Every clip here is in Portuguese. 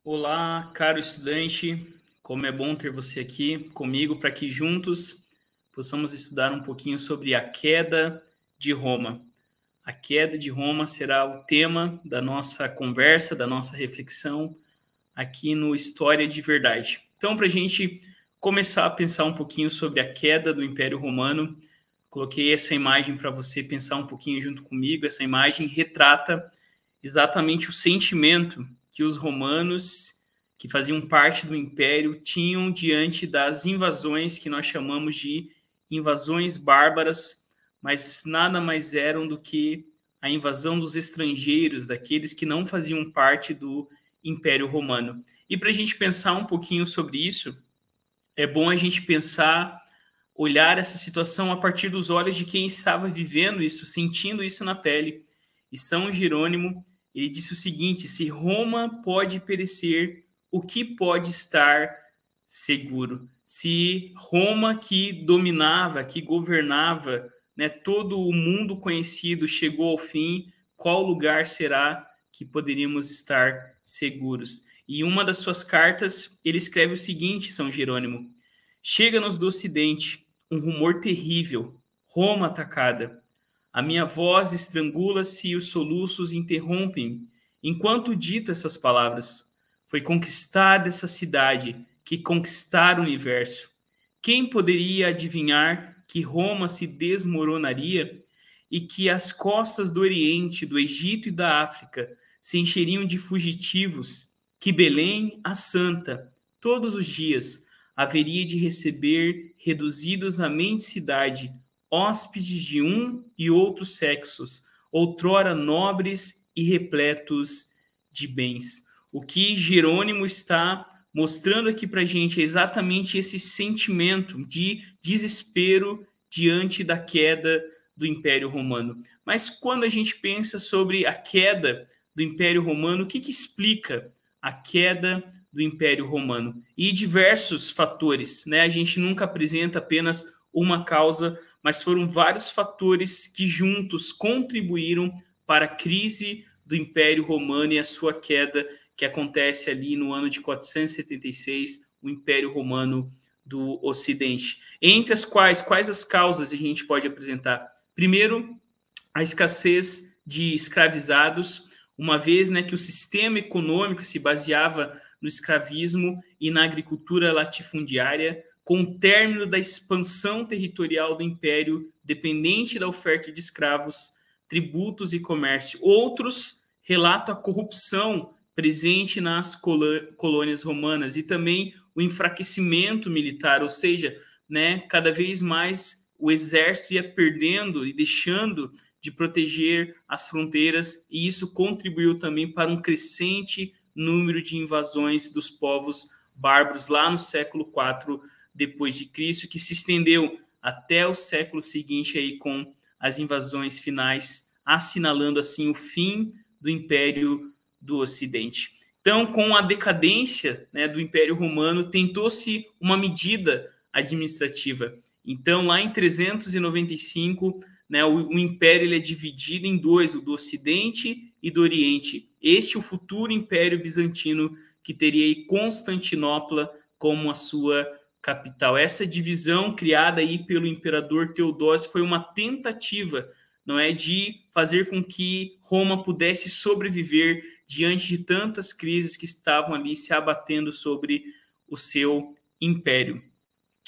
Olá, caro estudante, como é bom ter você aqui comigo para que juntos possamos estudar um pouquinho sobre a queda de Roma. A queda de Roma será o tema da nossa conversa, da nossa reflexão aqui no História de Verdade. Então, para a gente começar a pensar um pouquinho sobre a queda do Império Romano, coloquei essa imagem para você pensar um pouquinho junto comigo. Essa imagem retrata exatamente o sentimento que os romanos, que faziam parte do império, tinham diante das invasões que nós chamamos de invasões bárbaras, mas nada mais eram do que a invasão dos estrangeiros, daqueles que não faziam parte do Império Romano. E para a gente pensar um pouquinho sobre isso, é bom a gente pensar, olhar essa situação a partir dos olhos de quem estava vivendo isso, sentindo isso na pele. E São Jerônimo, ele disse o seguinte: se Roma pode perecer, o que pode estar seguro? Se Roma, que dominava, que governava, né, todo o mundo conhecido, chegou ao fim, qual lugar será que poderíamos estar seguros? E em uma das suas cartas, ele escreve o seguinte, São Jerônimo: chega-nos do ocidente um rumor terrível, Roma atacada. A minha voz estrangula-se e os soluços interrompem. Enquanto dito essas palavras, foi conquistada essa cidade que conquistara o universo. Quem poderia adivinhar que Roma se desmoronaria e que as costas do Oriente, do Egito e da África se encheriam de fugitivos, que Belém, a Santa, todos os dias haveria de receber, reduzidos à mendicidade, hóspedes de um e outros sexos, outrora nobres e repletos de bens. O que Jerônimo está mostrando aqui para a gente é exatamente esse sentimento de desespero diante da queda do Império Romano. Mas quando a gente pensa sobre a queda do Império Romano, o que explica a queda do Império Romano? E diversos fatores, né? A gente nunca apresenta apenas uma causa, mas foram vários fatores que juntos contribuíram para a crise do Império Romano e a sua queda, que acontece ali no ano de 476, o Império Romano do Ocidente. Entre as quais as causas a gente pode apresentar? Primeiro, a escassez de escravizados, uma vez, né, que o sistema econômico se baseava no escravismo e na agricultura latifundiária. Com o término da expansão territorial do império, dependente da oferta de escravos, tributos e comércio. Outros relatam a corrupção presente nas colônias romanas e também o enfraquecimento militar, ou seja, né, cada vez mais o exército ia perdendo e deixando de proteger as fronteiras, e isso contribuiu também para um crescente número de invasões dos povos bárbaros lá no século IV depois de Cristo, que se estendeu até o século seguinte aí com as invasões finais, assinalando assim o fim do Império do Ocidente. Então, com a decadência, né, do Império Romano, tentou-se uma medida administrativa. Então, lá em 395, né, o Império ele é dividido em dois, o do Ocidente e do Oriente. Este é o futuro Império Bizantino, que teria aí Constantinopla como a sua capital. Essa divisão criada aí pelo imperador Teodósio foi uma tentativa, não é, de fazer com que Roma pudesse sobreviver diante de tantas crises que estavam ali se abatendo sobre o seu império.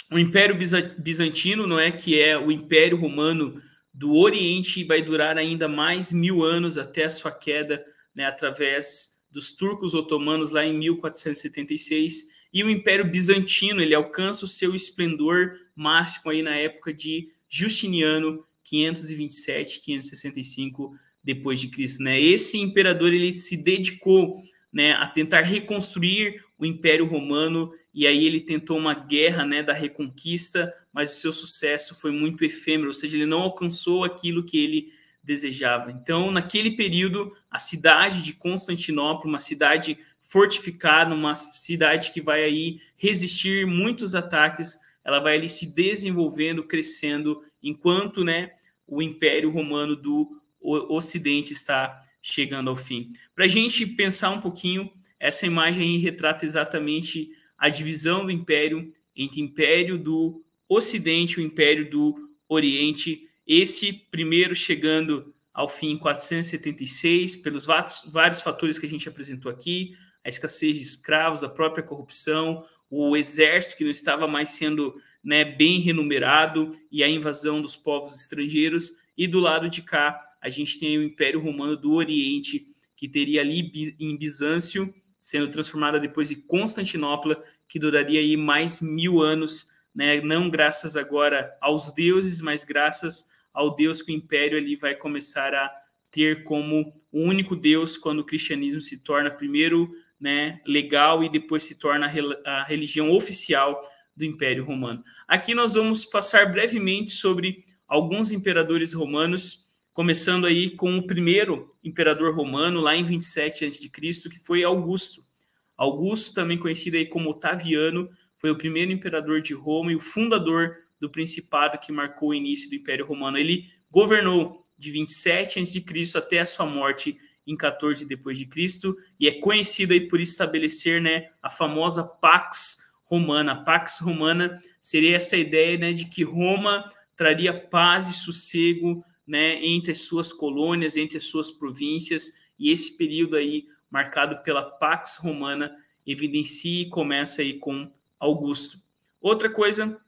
O Império Bizantino, não é, que é o Império Romano do Oriente, vai durar ainda mais 1000 anos até a sua queda, né, através dos turcos otomanos lá em 1476. E o Império Bizantino, ele alcança o seu esplendor máximo aí na época de Justiniano, 527, 565 depois de Cristo, né? Esse imperador ele se dedicou, né, a tentar reconstruir o Império Romano, e aí ele tentou uma guerra, né, da reconquista, mas o seu sucesso foi muito efêmero, ou seja, ele não alcançou aquilo que ele desejava. Então, naquele período, a cidade de Constantinopla, uma cidade fortificada, uma cidade que vai aí resistir muitos ataques, ela vai ali se desenvolvendo, crescendo, enquanto, né, o Império Romano do Ocidente está chegando ao fim. Para a gente pensar um pouquinho, Essa imagem aí retrata exatamente a divisão do império entre o Império do Ocidente e o Império do Oriente, esse primeiro chegando ao fim em 476, pelos vários fatores que a gente apresentou aqui, a escassez de escravos, a própria corrupção, o exército que não estava mais sendo, né, bem renumerado e a invasão dos povos estrangeiros. E do lado de cá, a gente tem o Império Romano do Oriente, que teria ali em Bizâncio, sendo transformada depois de Constantinopla, que duraria aí mais 1000 anos, né? Não graças agora aos deuses, mas graças ao Deus que o Império ali vai começar a ter como o único Deus quando o cristianismo se torna primeiro, né, legal e depois se torna a religião oficial do Império Romano. Aqui nós vamos passar brevemente sobre alguns imperadores romanos, começando aí com o primeiro imperador romano, lá em 27 a.C., que foi Augusto. Augusto, também conhecido aí como Otaviano, foi o primeiro imperador de Roma e o fundador do principado que marcou o início do Império Romano. Ele governou de 27 a.C. até a sua morte em 14 depois de Cristo, e é conhecido aí por estabelecer, né, a famosa Pax Romana. A Pax Romana seria essa ideia, né, de que Roma traria paz e sossego, né, entre as suas colônias, entre as suas províncias, e esse período aí marcado pela Pax Romana evidencia e começa aí com Augusto. Outra coisa,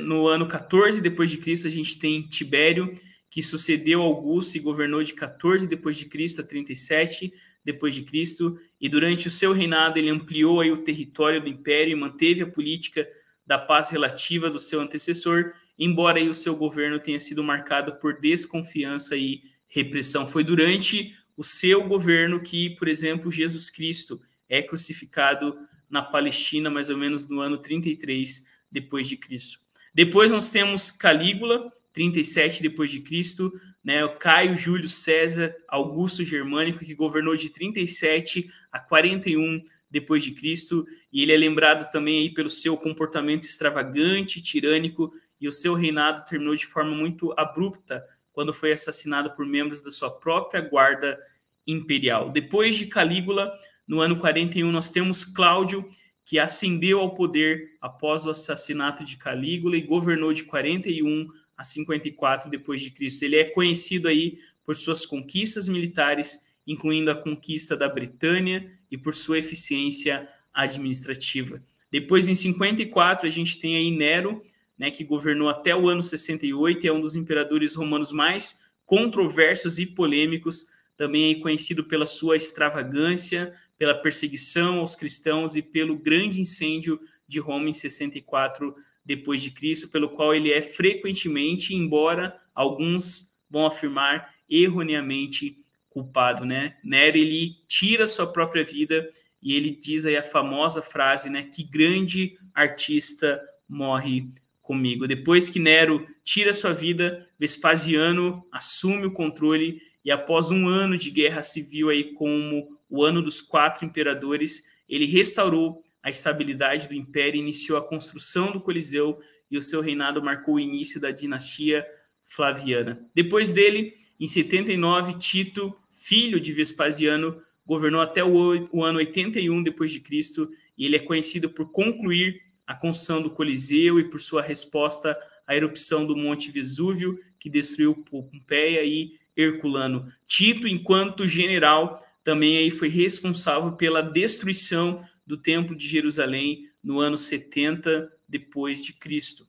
no ano 14 depois de Cristo, a gente tem Tibério, que sucedeu Augusto e governou de 14 depois de Cristo a 37 depois de Cristo, e durante o seu reinado ele ampliou aí o território do império e manteve a política da paz relativa do seu antecessor, embora aí o seu governo tenha sido marcado por desconfiança e repressão. Foi durante o seu governo que, por exemplo, Jesus Cristo é crucificado na Palestina, mais ou menos no ano 33 depois de Cristo. Depois nós temos Calígula, 37 depois de Cristo, né, o Caio Júlio César Augusto Germânico, que governou de 37 a 41 depois de Cristo, e ele é lembrado também aí pelo seu comportamento extravagante, tirânico, e o seu reinado terminou de forma muito abrupta, quando foi assassinado por membros da sua própria guarda imperial. Depois de Calígula, no ano 41, nós temos Cláudio, que ascendeu ao poder após o assassinato de Calígula e governou de 41 a 54 depois de Cristo. Ele é conhecido aí por suas conquistas militares, incluindo a conquista da Britânia, e por sua eficiência administrativa. Depois, em 54, a gente tem aí Nero, né, que governou até o ano 68, e é um dos imperadores romanos mais controversos e polêmicos, também conhecido pela sua extravagância, pela perseguição aos cristãos e pelo grande incêndio de Roma em 64 depois de Cristo, pelo qual ele é frequentemente, embora alguns vão afirmar erroneamente, culpado, né? Nero, ele tira sua própria vida e ele diz aí a famosa frase, né, que grande artista morre comigo. Depois que Nero tira sua vida, Vespasiano assume o controle e após um ano de guerra civil aí como o ano dos 4 imperadores, ele restaurou a estabilidade do império, iniciou a construção do Coliseu e o seu reinado marcou o início da dinastia Flaviana. Depois dele, em 79, Tito, filho de Vespasiano, governou até o ano 81 depois de Cristo, e ele é conhecido por concluir a construção do Coliseu e por sua resposta à erupção do Monte Vesúvio, que destruiu Pompeia e Herculano. Tito, enquanto general, também aí foi responsável pela destruição do Templo de Jerusalém no ano 70 depois de Cristo.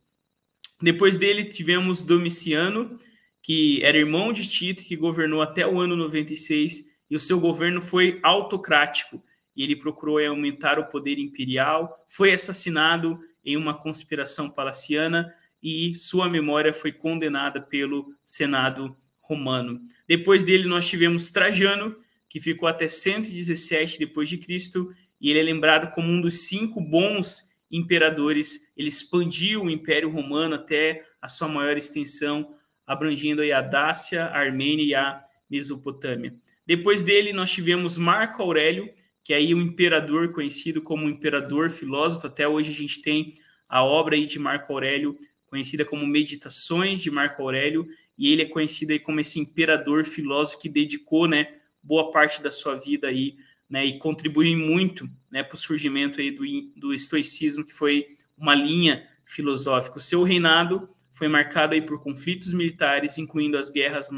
Depois dele tivemos Domiciano, que era irmão de Tito, que governou até o ano 96, e o seu governo foi autocrático, e ele procurou aumentar o poder imperial, foi assassinado em uma conspiração palaciana, e sua memória foi condenada pelo Senado romano. Depois dele nós tivemos Trajano, que ficou até 117 depois de Cristo, e ele é lembrado como um dos 5 bons imperadores. Ele expandiu o Império Romano até a sua maior extensão, abrangendo aí a Dácia, a Armênia e a Mesopotâmia. Depois dele nós tivemos Marco Aurélio, que é aí um imperador conhecido como imperador filósofo. Até hoje a gente tem a obra aí de Marco Aurélio, conhecida como Meditações de Marco Aurélio, e ele é conhecido aí como esse imperador filósofo que dedicou, né, boa parte da sua vida aí né, e contribuiu muito, né, para o surgimento aí do estoicismo, que foi uma linha filosófica. O seu reinado foi marcado aí por conflitos militares, incluindo as guerras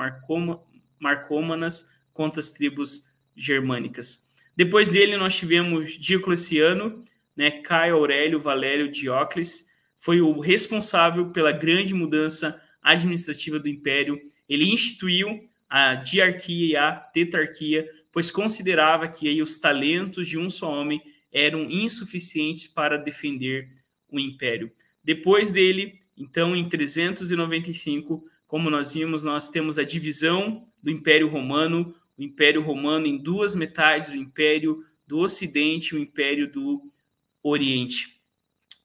marcômanas contra as tribos germânicas. Depois dele, nós tivemos Diocleciano, né, Caio Aurélio Valério Diocles, foi o responsável pela grande mudança administrativa do Império. Ele instituiu a diarquia e a tetrarquia, pois considerava que aí os talentos de um só homem eram insuficientes para defender o Império. Depois dele, então, em 395, como nós vimos, nós temos a divisão do Império Romano, o Império Romano em duas metades, o Império do Ocidente e o Império do Oriente.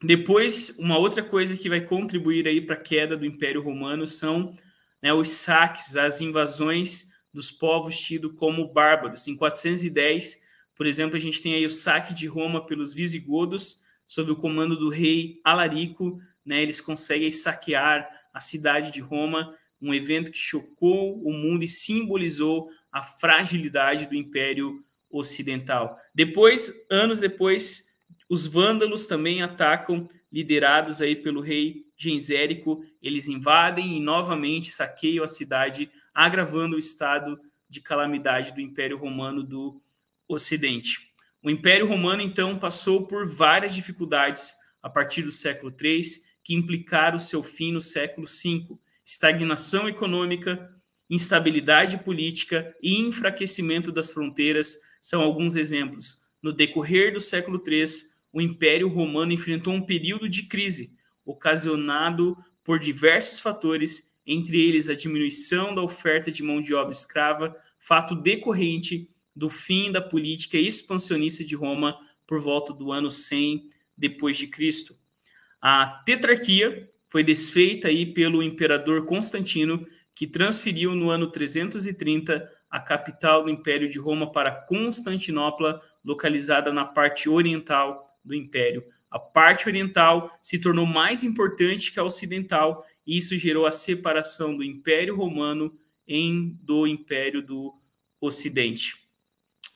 Depois, uma outra coisa que vai contribuir aí para a queda do Império Romano são, né, os saques, as invasões dos povos tidos como bárbaros. Em 410, por exemplo, a gente tem aí o saque de Roma pelos visigodos, sob o comando do rei Alarico, né, eles conseguem saquear a cidade de Roma, um evento que chocou o mundo e simbolizou a fragilidade do Império Ocidental. Depois, anos depois, os vândalos também atacam, liderados aí pelo rei Gensérico. Eles invadem e novamente saqueiam a cidade, agravando o estado de calamidade do Império Romano do Ocidente. O Império Romano, então, passou por várias dificuldades a partir do século III, que implicaram seu fim no século V. Estagnação econômica, instabilidade política e enfraquecimento das fronteiras são alguns exemplos. No decorrer do século III, o Império Romano enfrentou um período de crise, ocasionado por diversos fatores, entre eles a diminuição da oferta de mão de obra escrava, fato decorrente do fim da política expansionista de Roma por volta do ano 100 depois de Cristo. A tetrarquia foi desfeita aí pelo imperador Constantino, que transferiu no ano 330 a capital do Império de Roma para Constantinopla, localizada na parte oriental do Império. A parte oriental se tornou mais importante que a ocidental, e isso gerou a separação do Império Romano do Império do Ocidente.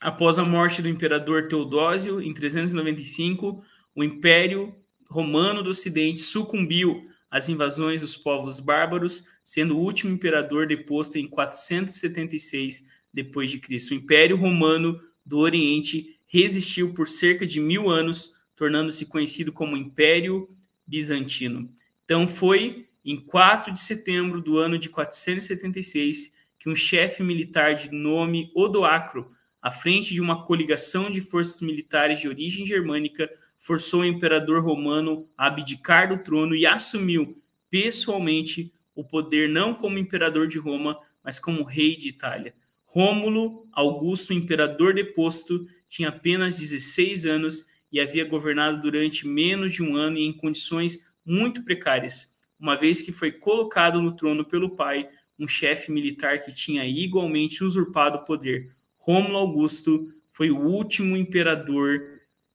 Após a morte do imperador Teodósio, em 395, o Império Romano do Ocidente sucumbiu às invasões dos povos bárbaros, sendo o último imperador deposto em 476 d.C. O Império Romano do Oriente resistiu por cerca de 1000 anos, tornando-se conhecido como Império Bizantino. Então foi em 4 de setembro do ano de 476 que um chefe militar de nome Odoacro, à frente de uma coligação de forças militares de origem germânica, forçou o imperador romano a abdicar do trono e assumiu pessoalmente o poder não como imperador de Roma, mas como rei de Itália. Rômulo Augusto, imperador deposto, tinha apenas 16 anos e havia governado durante menos de um ano e em condições muito precárias, uma vez que foi colocado no trono pelo pai, um chefe militar que tinha igualmente usurpado o poder. Rômulo Augusto foi o último imperador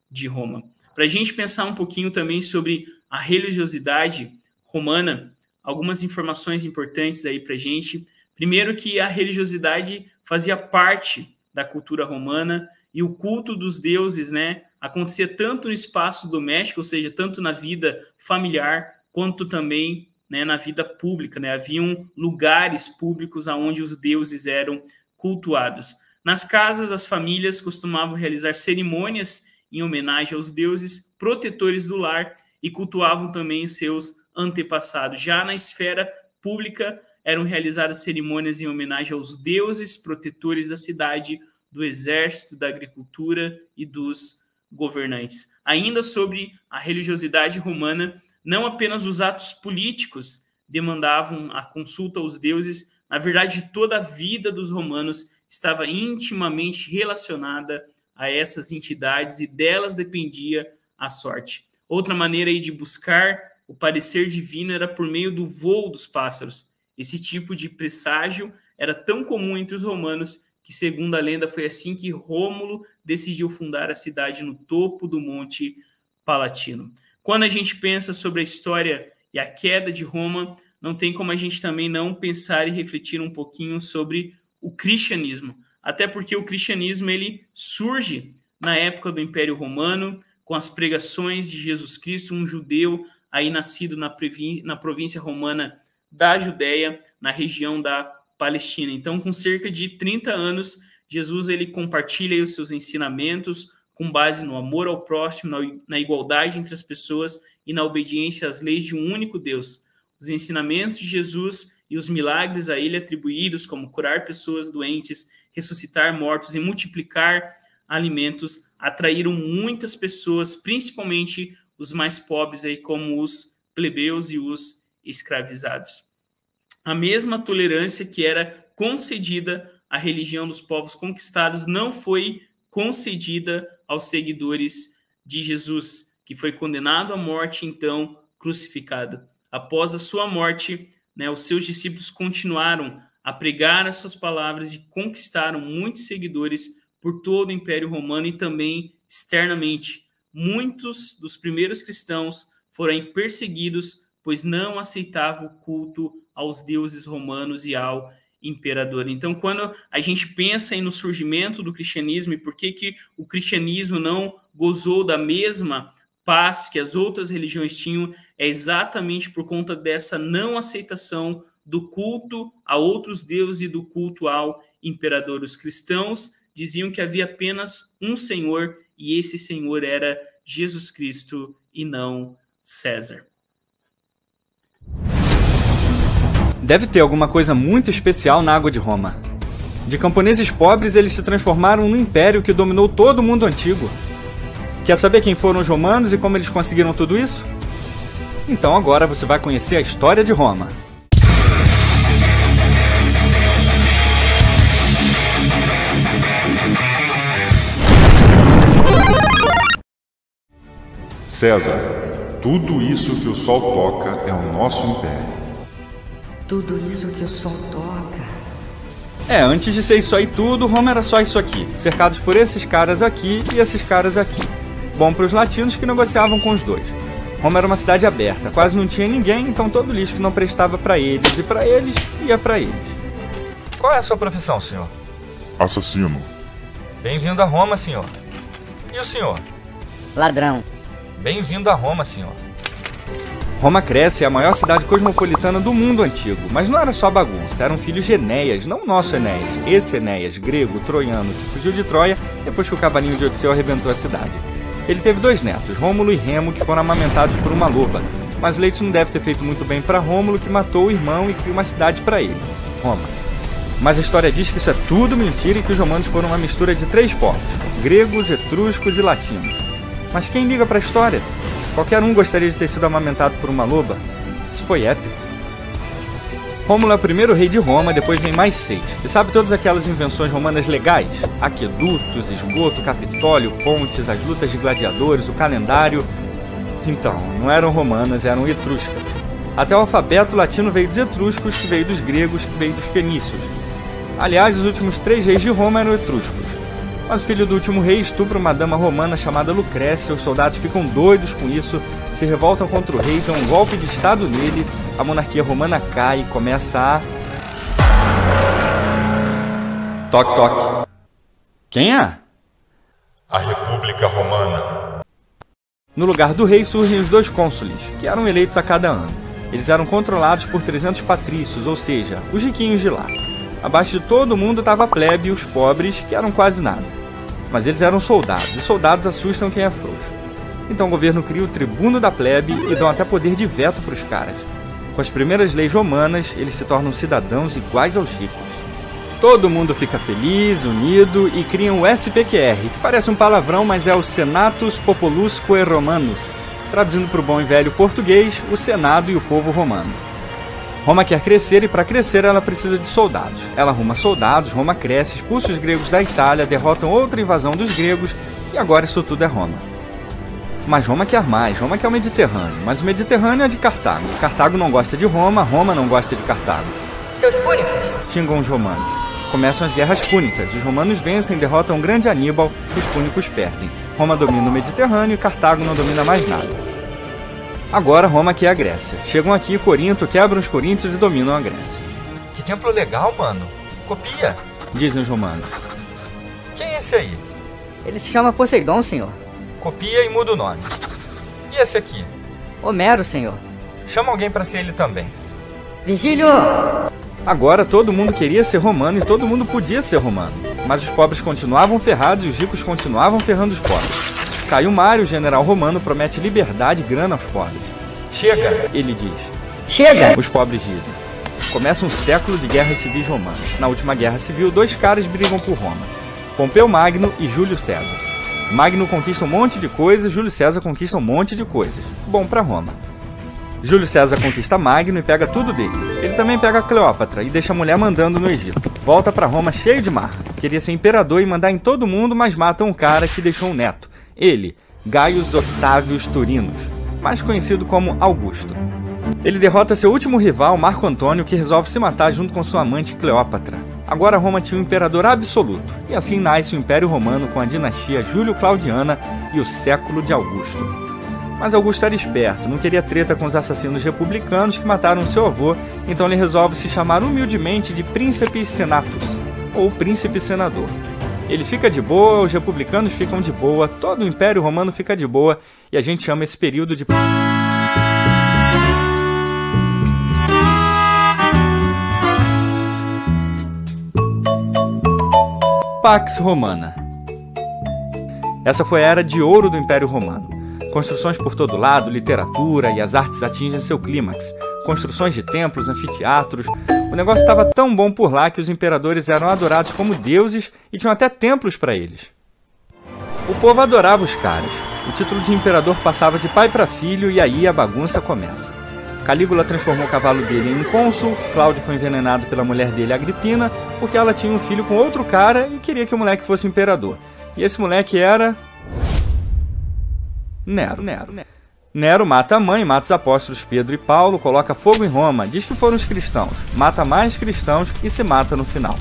de Roma. Para a gente pensar um pouquinho também sobre a religiosidade romana, algumas informações importantes aí para a gente. Primeiro que a religiosidade fazia parte da cultura romana e o culto dos deuses, né, acontecia tanto no espaço doméstico, ou seja, tanto na vida familiar, quanto também, né, na vida pública, né? Haviam lugares públicos onde os deuses eram cultuados. Nas casas, as famílias costumavam realizar cerimônias em homenagem aos deuses protetores do lar e cultuavam também os seus antepassados. Já na esfera pública, eram realizadas cerimônias em homenagem aos deuses protetores da cidade, do exército, da agricultura e dos governantes. Ainda sobre a religiosidade romana, não apenas os atos políticos demandavam a consulta aos deuses, na verdade, toda a vida dos romanos estava intimamente relacionada a essas entidades e delas dependia a sorte. Outra maneira aí de buscar o parecer divino era por meio do voo dos pássaros. Esse tipo de presságio era tão comum entre os romanos que, segundo a lenda, foi assim que Rômulo decidiu fundar a cidade no topo do Monte Palatino. Quando a gente pensa sobre a história e a queda de Roma, não tem como a gente também não pensar e refletir um pouquinho sobre o cristianismo. até porque o cristianismo ele surge na época do Império Romano, com as pregações de Jesus Cristo, um judeu aí nascido na província romana da Judéia, na região da Palestina. Então, com cerca de 30 anos, Jesus ele compartilha aí os seus ensinamentos com base no amor ao próximo, na igualdade entre as pessoas e na obediência às leis de um único Deus. Os ensinamentos de Jesus e os milagres a ele atribuídos, como curar pessoas doentes, ressuscitar mortos e multiplicar alimentos, atraíram muitas pessoas, principalmente os mais pobres, aí, como os plebeus e os escravizados. A mesma tolerância que era concedida à religião dos povos conquistados não foi concedida aos seguidores de Jesus, que foi condenado à morte, então crucificado. Após a sua morte, os seus discípulos continuaram a pregar as suas palavras e conquistaram muitos seguidores por todo o Império Romano e também externamente. Muitos dos primeiros cristãos foram perseguidos, pois não aceitavam o culto aos deuses romanos e ao imperador. Então, quando a gente pensa no surgimento do cristianismo e por que o cristianismo não gozou da mesma paz que as outras religiões tinham, é exatamente por conta dessa não aceitação do culto a outros deuses e do culto ao imperador. Os cristãos diziam que havia apenas um Senhor e esse Senhor era Jesus Cristo e não César. Deve ter alguma coisa muito especial na água de Roma. De camponeses pobres, eles se transformaram no império que dominou todo o mundo antigo. Quer saber quem foram os romanos e como eles conseguiram tudo isso? Então agora você vai conhecer a história de Roma. César, tudo isso que o sol toca é o nosso império. Tudo isso que o sol toca. Antes de ser isso aí tudo, Roma era só isso aqui, cercados por esses caras aqui e esses caras aqui. Bom para os latinos que negociavam com os dois. Roma era uma cidade aberta, quase não tinha ninguém, então todo lixo que não prestava para eles e para eles, ia para eles. Qual é a sua profissão, senhor? Assassino. Bem-vindo a Roma, senhor. E o senhor? Ladrão. Bem-vindo a Roma, senhor. Roma cresce, é a maior cidade cosmopolitana do mundo antigo, mas não era só bagunça, eram filhos de Enéas, não o nosso Enéas, esse Enéas, grego, troiano, que fugiu de Troia depois que o cavalinho de Odisseu arrebentou a cidade. Ele teve 2 netos, Rômulo e Remo, que foram amamentados por uma loba, mas o leite não deve ter feito muito bem para Rômulo, que matou o irmão e criou uma cidade para ele, Roma. Mas a história diz que isso é tudo mentira e que os romanos foram uma mistura de 3 povos, gregos, etruscos e latinos. Mas quem liga para a história? Qualquer um gostaria de ter sido amamentado por uma loba. Isso foi épico. Rômulo é o primeiro rei de Roma, depois vem mais 6. E sabe todas aquelas invenções romanas legais? Aquedutos, esgoto, Capitólio, pontes, as lutas de gladiadores, o calendário. Então, não eram romanas, eram etruscas. Até o alfabeto latino veio dos etruscos, que veio dos gregos, que veio dos fenícios. Aliás, os últimos 3 reis de Roma eram etruscos. Mas o filho do último rei estupra uma dama romana chamada Lucrécia, os soldados ficam doidos com isso, se revoltam contra o rei, dão um golpe de estado nele, a monarquia romana cai e começa a... Toque, toque. Quem é? A República Romana. No lugar do rei surgem os 2 cônsules, que eram eleitos a cada ano. Eles eram controlados por 300 patrícios, ou seja, os riquinhos de lá. Abaixo de todo mundo estava a plebe e os pobres, que eram quase nada. Mas eles eram soldados, e soldados assustam quem é frouxo. Então o governo cria o tribuno da plebe e dão até poder de veto para os caras. Com as primeiras leis romanas, eles se tornam cidadãos iguais aos ricos. Todo mundo fica feliz, unido e criam o SPQR, que parece um palavrão, mas é o Senatus Populusque Romanus, traduzindo para o bom e velho português, o Senado e o povo romano. Roma quer crescer e para crescer ela precisa de soldados. Ela arruma soldados, Roma cresce, expulsa os gregos da Itália, derrotam outra invasão dos gregos e agora isso tudo é Roma. Mas Roma quer mais, Roma quer o Mediterrâneo, mas o Mediterrâneo é de Cartago. Cartago não gosta de Roma, Roma não gosta de Cartago. Seus púnicos! Xingam os romanos. Começam as guerras púnicas, os romanos vencem, derrotam o grande Aníbal, os púnicos perdem. Roma domina o Mediterrâneo e Cartago não domina mais nada. Agora Roma quer a Grécia. Chegam aqui Corinto, quebram os coríntios e dominam a Grécia. Que templo legal, mano. Copia, dizem os romanos. Quem é esse aí? Ele se chama Poseidon, senhor. Copia e muda o nome. E esse aqui? Homero, senhor. Chama alguém para ser ele também. Virgílio! Agora todo mundo queria ser romano e todo mundo podia ser romano. Mas os pobres continuavam ferrados e os ricos continuavam ferrando os pobres. Caio Mário, o general romano, promete liberdade e grana aos pobres. Chega, ele diz. Chega! Os pobres dizem. Começa um século de guerras civis romanas. Na última guerra civil, 2 caras brigam por Roma. Pompeu Magno e Júlio César. Magno conquista um monte de coisas, Júlio César conquista um monte de coisas. Bom para Roma. Júlio César conquista Magno e pega tudo dele. Ele também pega Cleópatra e deixa a mulher mandando no Egito. Volta para Roma cheio de marra. Queria ser imperador e mandar em todo mundo, mas mata um cara que deixou um neto. Ele, Gaius Octavius Turinus, mais conhecido como Augusto. Ele derrota seu último rival, Marco Antônio, que resolve se matar junto com sua amante Cleópatra. Agora Roma tinha um imperador absoluto, e assim nasce o Império Romano com a dinastia Júlio-Claudiana e o século de Augusto. Mas Augusto era esperto, não queria treta com os assassinos republicanos que mataram seu avô, então ele resolve se chamar humildemente de Príncipe Senatus, ou Príncipe Senador. Ele fica de boa, os republicanos ficam de boa, todo o Império Romano fica de boa, e a gente chama esse período de Pax Romana. Essa foi a era de ouro do Império Romano. Construções por todo lado, literatura e as artes atingem seu clímax. Construções de templos, anfiteatros. O negócio estava tão bom por lá que os imperadores eram adorados como deuses e tinham até templos para eles. O povo adorava os caras. O título de imperador passava de pai para filho e aí a bagunça começa. Calígula transformou o cavalo dele em um cônsul, Cláudio foi envenenado pela mulher dele, Agripina, porque ela tinha um filho com outro cara e queria que o moleque fosse imperador. E esse moleque era... Nero. Nero mata a mãe, mata os apóstolos Pedro e Paulo, coloca fogo em Roma, diz que foram os cristãos, mata mais cristãos e se mata no final.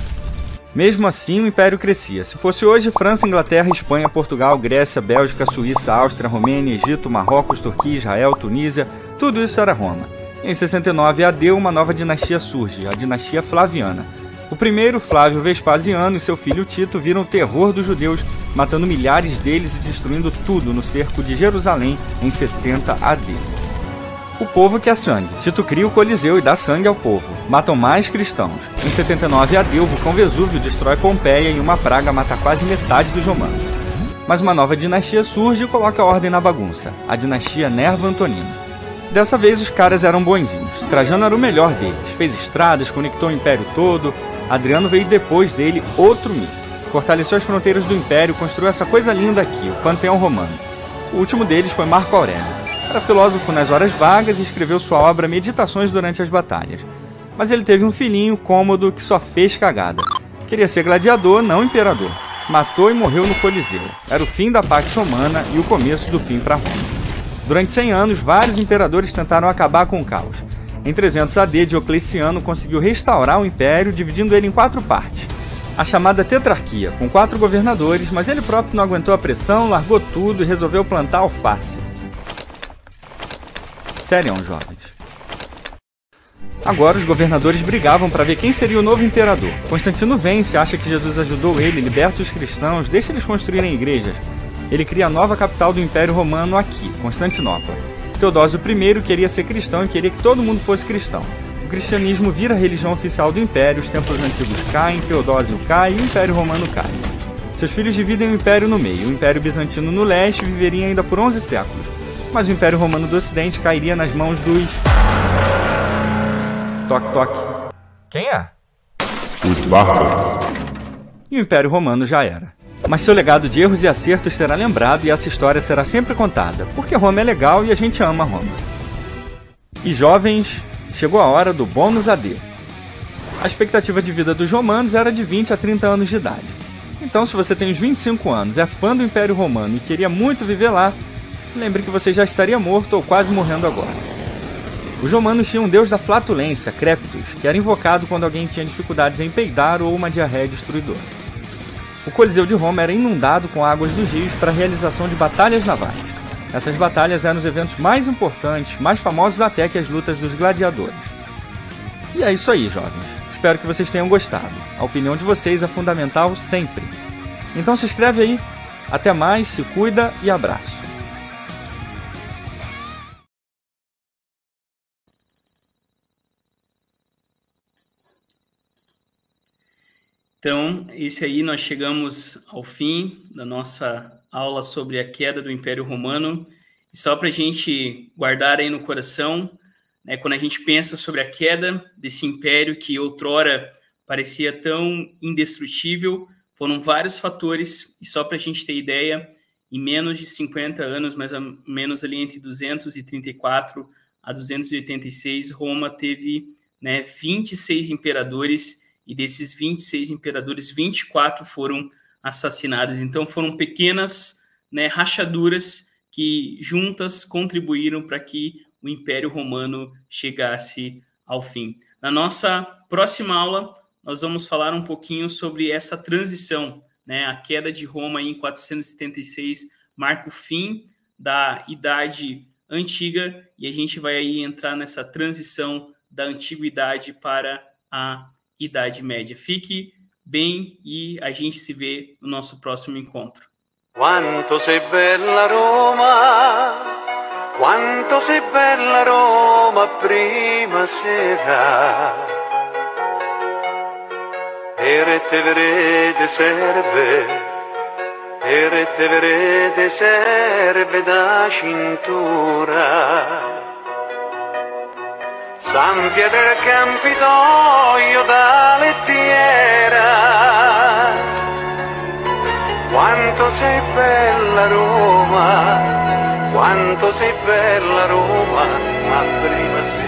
Mesmo assim, o Império crescia. Se fosse hoje, França, Inglaterra, Espanha, Portugal, Grécia, Bélgica, Suíça, Áustria, Romênia, Egito, Marrocos, Turquia, Israel, Tunísia, tudo isso era Roma. Em 69 AD, uma nova dinastia surge, a dinastia Flaviana. O primeiro, Flávio Vespasiano, e seu filho Tito viram o terror dos judeus, matando milhares deles e destruindo tudo no cerco de Jerusalém em 70 AD. O povo quer sangue. Tito cria o Coliseu e dá sangue ao povo. Matam mais cristãos. Em 79 AD, o vulcão Vesúvio destrói Pompeia e uma praga mata quase metade dos romanos. Mas uma nova dinastia surge e coloca ordem na bagunça, a dinastia Nerva-Antonina. Dessa vez os caras eram bonzinhos. Trajano era o melhor deles. Fez estradas, conectou o império todo. Adriano veio depois dele, outro mito. Fortaleceu as fronteiras do império, construiu essa coisa linda aqui, o Panteão Romano. O último deles foi Marco Aurélio. Era filósofo nas horas vagas e escreveu sua obra Meditações durante as batalhas. Mas ele teve um filhinho cômodo que só fez cagada. Queria ser gladiador, não imperador. Matou e morreu no Coliseu. Era o fim da Pax Romana e o começo do fim para Roma. Durante 100 anos, vários imperadores tentaram acabar com o caos. Em 300 AD, Diocleciano conseguiu restaurar o império, dividindo ele em 4 partes. A chamada tetrarquia, com 4 governadores, mas ele próprio não aguentou a pressão, largou tudo e resolveu plantar alface. Sério, jovens. Agora os governadores brigavam para ver quem seria o novo imperador. Constantino vence, acha que Jesus ajudou ele, liberta os cristãos, deixa eles construírem igrejas. Ele cria a nova capital do Império Romano aqui, Constantinopla. Teodósio I queria ser cristão e queria que todo mundo fosse cristão. O cristianismo vira a religião oficial do império, os templos antigos caem, Teodósio cai e o Império Romano cai. Seus filhos dividem o império no meio. O Império Bizantino no leste viveria ainda por 11 séculos. Mas o Império Romano do Ocidente cairia nas mãos dos... Toque, toque. Quem é? Os bárbaros. E o Império Romano já era. Mas seu legado de erros e acertos será lembrado e essa história será sempre contada, porque Roma é legal e a gente ama Roma. E jovens, chegou a hora do bônus AD. A expectativa de vida dos romanos era de 20 a 30 anos de idade. Então, se você tem uns 25 anos, é fã do Império Romano e queria muito viver lá, lembre que você já estaria morto ou quase morrendo agora. Os romanos tinham um deus da flatulência, Créptus, que era invocado quando alguém tinha dificuldades em peidar ou uma diarreia destruidora. O Coliseu de Roma era inundado com águas dos rios para a realização de batalhas navais. Essas batalhas eram os eventos mais importantes, mais famosos até que as lutas dos gladiadores. E é isso aí, jovens. Espero que vocês tenham gostado. A opinião de vocês é fundamental sempre. Então se inscreve aí. Até mais, se cuida e abraço. Então, esse aí nós chegamos ao fim da nossa aula sobre a queda do Império Romano. E só para a gente guardar aí no coração, né, quando a gente pensa sobre a queda desse império que outrora parecia tão indestrutível, foram vários fatores. E só para a gente ter ideia, em menos de 50 anos, mais ou menos ali entre 234 a 286, Roma teve, né, 26 imperadores, e desses 26 imperadores, 24 foram assassinados. Então foram pequenas, né, rachaduras que juntas contribuíram para que o Império Romano chegasse ao fim. Na nossa próxima aula, nós vamos falar um pouquinho sobre essa transição, né? A queda de Roma em 476 marca o fim da Idade Antiga, e a gente vai aí entrar nessa transição da Antiguidade para a Idade Média. Fique bem e a gente se vê no nosso próximo encontro. Quanto sei bella Roma, quanto sei bella Roma, prima sera. E te verede serve da cintura. San Pietro del Campidoglio da lettiera. Quanto sei bella Roma, quanto sei bella Roma, ma prima sera.